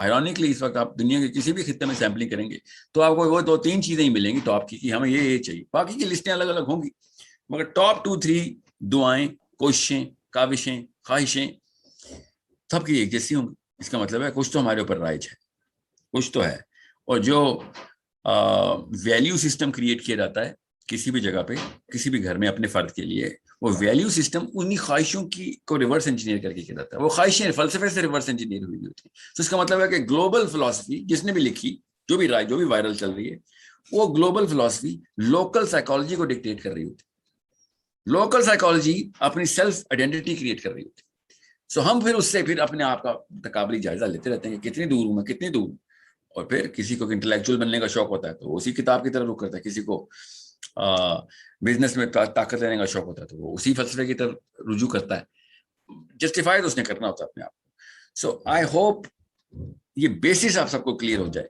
Ironically اس وقت آپ دنیا کے کسی بھی خطے میں سیمپلنگ کریں گے تو آپ کو وہ 2-3 چیزیں ہی ملیں گی ٹاپ کی کہ ہمیں یہ چاہیے، باقی کی لسٹیں الگ الگ ہوں گی، مگر ٹاپ 2-3 دعائیں، کوششیں، کاوشیں، خواہشیں سب کی ایک جیسی ہوں گی۔ اس کا مطلب ہے کچھ تو ہمارے اوپر رائج ہے، کچھ تو ہے۔ اور جو ویلیو سسٹم کریٹ کیا جاتا ہے کسی بھی جگہ پہ، کسی بھی گھر میں اپنے فرد کے لیے، وہ ویلیو سسٹم انہی خواہشوں کی کو ریورس انجینئر کر کے کیا جاتا ہے۔ وہ خواہشیں فلسفے سے ریورس انجینئر ہوئی ہوتی ہیں۔ تو اس کا مطلب ہے کہ گلوبل فلسفی جس نے بھی لکھی، جو بھی وائرل چل رہی ہے، وہ گلوبل فلسفی لوکل سائیکالوجی کو ڈکٹیٹ کر رہی ہوتی ہے۔ لوکل سائیکالوجی اپنی سیلف آئیڈینٹی کریٹ کر رہی ہوتی ہے۔ سو ہم پھر اس سے پھر اپنے آپ کا تقابلی جائزہ لیتے رہتے ہیں کہ کتنی دور ہوں میں، کتنی دور ہوں۔ اور پھر کسی کو انٹلیکچوئل بننے کا شوق ہوتا ہے تو وہ اسی کتاب کی طرف رخ کرتا ہے، کسی کو بزنس میں طاقت لینے کا شوق ہوتا ہے تو وہ اسی فلسفے کی طرف رجوع کرتا ہے۔ جسٹیفائی تو اس نے کرنا ہوتا ہے اپنے آپ کو۔ سو آئی ہوپ یہ بیسس آپ سب کو کلیئر ہو جائے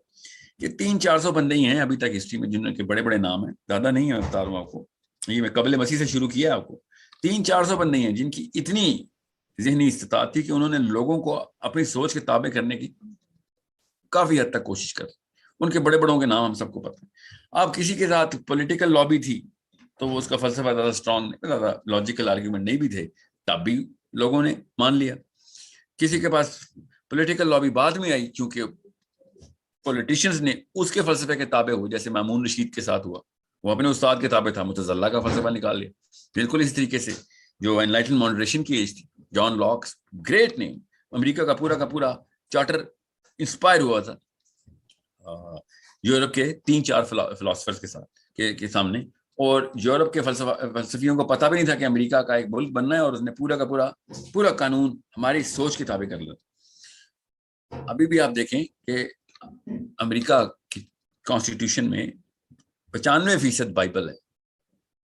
کہ 300-400 بندے ہی ہیں ابھی تک ہسٹری میں جن کے بڑے بڑے نام ہیں، زیادہ نہیں ہے، بتا رہا ہوں آپ کو، یہ میں قبل مسیح سے شروع کیا آپ کو، 300-400 بندے ہیں جن کی اتنی ذہنی استطاعت تھی کہ انہوں نے لوگوں کو اپنی سوچ کے تابع کرنے کی کافی حد تک کوشش کر۔ ان کے بڑے بڑوں کے نام ہم سب کو پتہ ہے۔ اب کسی کے ساتھ پولیٹیکل لابی تھی تو وہ اس کا فلسفہ زیادہ اسٹرانگ، زیادہ لاجیکل آرگیومنٹ نہیں بھی تھے، تب بھی لوگوں نے مان لیا۔ کسی کے پاس پولیٹیکل لابی بعد میں آئی کیونکہ پولیٹیشینز نے اس کے فلسفے کے تابع ہوئے، جیسے مامون رشید کے ساتھ ہوا، وہ اپنے استاد کے تابع تھا، متزلہ کا فلسفہ نکال لیا۔ بالکل اسی طریقے سے جو انلائٹن ماڈریشن کی ایج تھی، جان لاکس، گریٹ نیم، امریکہ کا پورا چارٹر انسپائر ہوا تھا یورپ کے 3-4 فلاسفرز کے ساتھ کے سامنے، اور یورپ کے فلسفیوں کو پتہ بھی نہیں تھا کہ امریکہ کا ایک ملک بننا ہے، اور اس نے پورا کا پورا قانون ہماری سوچ کے تابع کر لیا۔ ابھی بھی آپ دیکھیں کہ امریکہ کی کانسٹیٹیوشن میں 95% بائبل ہے،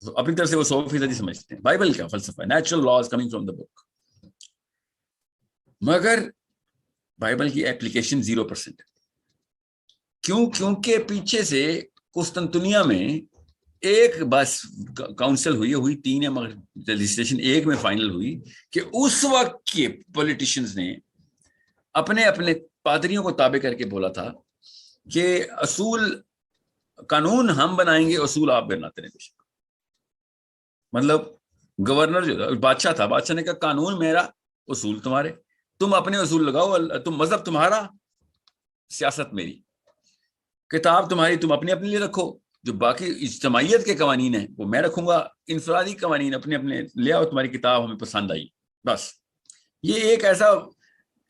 اپنی طرف سے وہ 100% سمجھتے ہیں بائبل کا فلسفہ ہے، natural laws coming from the book, مگر بائبل کی اپلیکیشن 0%۔ کیونکہ پیچھے سے قسطنطنیہ میں ایک بس کاؤنسل ہوئی 3 ہے، مگر رجسٹریشن 1 میں فائنل ہوئی کہ اس وقت کے پولیٹیشنز نے اپنے پادریوں کو تابع کر کے بولا تھا کہ اصول قانون ہم بنائیں گے، اصول آپ بناتے رہیں۔ مطلب گورنر جو تھا، بادشاہ تھا، بادشاہ نے کہا قانون میرا، اصول تمہارے، تم اپنے اصول لگاؤ، تم مذہب تمہارا، سیاست میری، کتاب تمہاری تم اپنے لیے رکھو، جو باقی اجتماعیت کے قوانین ہیں وہ میں رکھوں گا، انفرادی قوانین اپنے لے آؤ، تمہاری کتاب ہمیں پسند آئی، بس۔ یہ ایک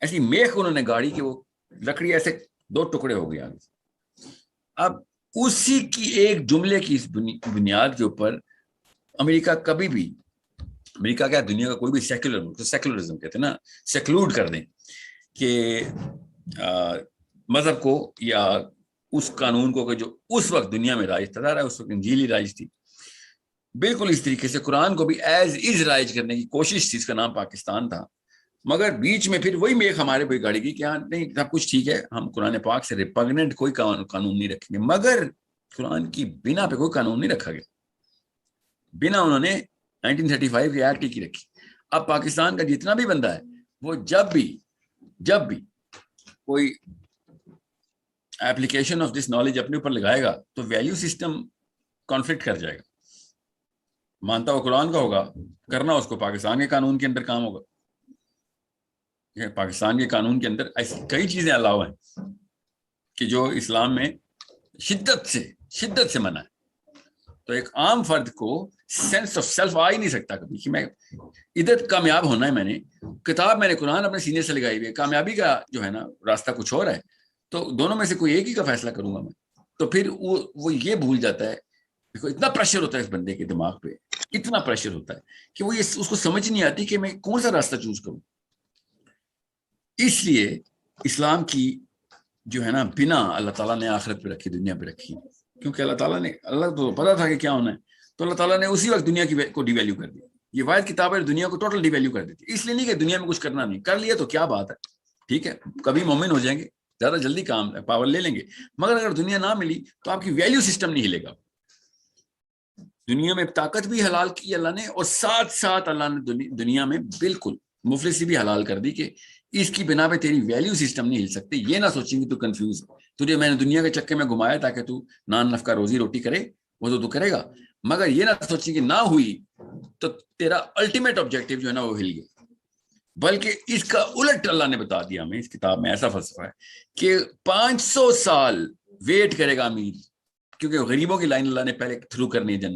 ایسی میخ انہوں نے گاڑی کہ وہ لکڑی ایسے 2 ٹکڑے ہو گیا۔ اب اسی کی ایک جملے کی بنیاد کے اوپر امریکہ کبھی بھی، امریکہ کیا دنیا کا کوئی بھی سیکولرزم کہتے ہیں نا، سیکلوڈ کر دیں کہ مذہب کو یا اس قانون کو کہ جو اس وقت دنیا میں رائج تھا، اس وقت انجیلی رائج تھی، بالکل اس طریقے سے قرآن کو بھی ایز از رائج کرنے کی کوشش تھی۔ اس کا نام پاکستان تھا، مگر بیچ میں پھر وہی میخ ہمارے پہ گاڑی گئی کہ ہاں نہیں سب کچھ ٹھیک ہے، ہم قرآن پاک سے ریپگننٹ کوئی قانون نہیں رکھیں گے، مگر قرآن کی بنا پہ کوئی قانون نہیں رکھا گیا، بنا انہوں نے 1935 کی ایکٹ کی رکھی۔ اب پاکستان کا جتنا بھی بندہ ہے وہ جب بھی کوئی ایپلیکیشن آف دس نالج اپنے اوپر لگائے گا تو ویلیو سسٹم کانفلکٹ کر جائے گا، مانتا وہ قرآن کا ہوگا، کرنا اس کو پاکستان کے قانون کے اندر کام ہوگا۔ پاکستان کے قانون کے اندر ایسی کئی چیزیں علاوہ ہیں کہ جو اسلام میں شدت سے منع ہے۔ تو ایک عام فرد کو سینس آف سیلف آ ہی نہیں سکتا کبھی کہ میں ادھر کامیاب ہونا ہے، میں نے قرآن اپنے سینے سے لگائی ہوئی ہے، کامیابی کا جو ہے نا راستہ کچھ اور ہے، تو دونوں میں سے کوئی ایک ہی کا فیصلہ کروں گا میں، تو پھر وہ یہ بھول جاتا ہے، دیکھو اتنا پریشر ہوتا ہے اس بندے کے دماغ پہ، اتنا پریشر ہوتا ہے کہ وہ اس کو سمجھ نہیں آتی کہ میں کون سا راستہ چوز کروں۔ اس لیے اسلام کی جو ہے نا بنا اللہ تعالیٰ نے آخرت پہ رکھی، دنیا پہ رکھی، کیونکہ اللہ تو پتا تھا کہ کیا ہونا ہے، تو اللہ تعالیٰ نے اسی وقت دنیا کو ڈی ویلیو کر دیا۔ یہ واحد کتاب ہے دنیا کو ٹوٹل ڈی ویلیو کر دیتی، اس لیے نہیں کہ دنیا میں کچھ کرنا نہیں، کر لیا تو کیا بات ہے، ٹھیک ہے، کبھی مومن ہو جائیں گے، زیادہ جلدی کام پاور لے لیں گے، مگر اگر دنیا نہ ملی تو آپ کی ویلیو سسٹم نہیں ہلے گا۔ دنیا میں طاقت بھی حلال کی اللہ نے، اور ساتھ اللہ نے دنیا میں بالکل مفلسی بھی حلال کر دی کہ اس کی بنا پہ تیری ویلیو سسٹم نہیں ہل سکتی. یہ نہ سوچیں کہ تو کنفیوز ہے, تجھے میں نے دنیا کے چکے میں گھمایا تاکہ تو نان نفقہ روزی روٹی کرے, وہ تو کرے گا, مگر یہ نہ سوچیں کہ نہ ہوئی تو تیرا الٹیمیٹ آبجیکٹو جو ہے نا وہ ہل گیا. بلکہ اس کا الٹ اللہ نے بتا دیا ہمیں اس کتاب میں, ایسا فلسفہ ہے کہ 500 سال ویٹ کرے گا امیر, کیونکہ غریبوں کی لائن اللہ نے پہلے تھرو کرنی ہے.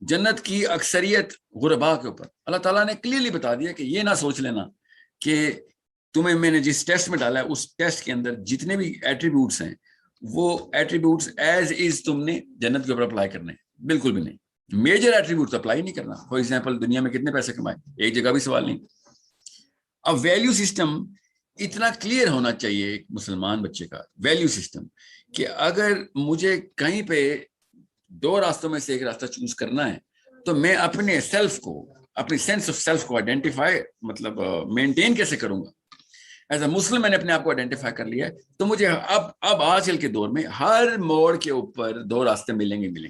جنت کی اکثریت غربا کے اوپر. اللہ تعالیٰ نے کلیئرلی بتا دیا کہ یہ نہ سوچ لینا کہ تمہیں میں نے جس ٹیسٹ میں ڈالا ہے اس ٹیسٹ کے اندر جتنے بھی ایٹریبیوٹس ہیں وہ ایٹریبیوٹس ایز از تم نے جنت کے اوپر اپلائی کرنے ہیں. بالکل بھی نہیں, میجر ایٹریبیوٹس اپلائی نہیں کرنا. فار ایگزامپل دنیا میں کتنے پیسے کمائے, ایک جگہ بھی سوال نہیں. اب ویلیو سسٹم اتنا کلیئر ہونا چاہیے ایک مسلمان بچے کا ویلیو سسٹم, کہ اگر مجھے کہیں پہ 2 راستوں میں سے ایک راستہ چوز کرنا ہے تو میں اپنے سیلف کو, اپنی سینس آف سیلف کو آئیڈینٹیفائی مطلب مینٹین کیسے کروں گا. ایز اے مسلم میں نے اپنے آپ کو آئیڈینٹیفائی کر لیا ہے, تو مجھے اب آج کل کے دور میں ہر موڑ کے اوپر 2 راستے ملیں گے.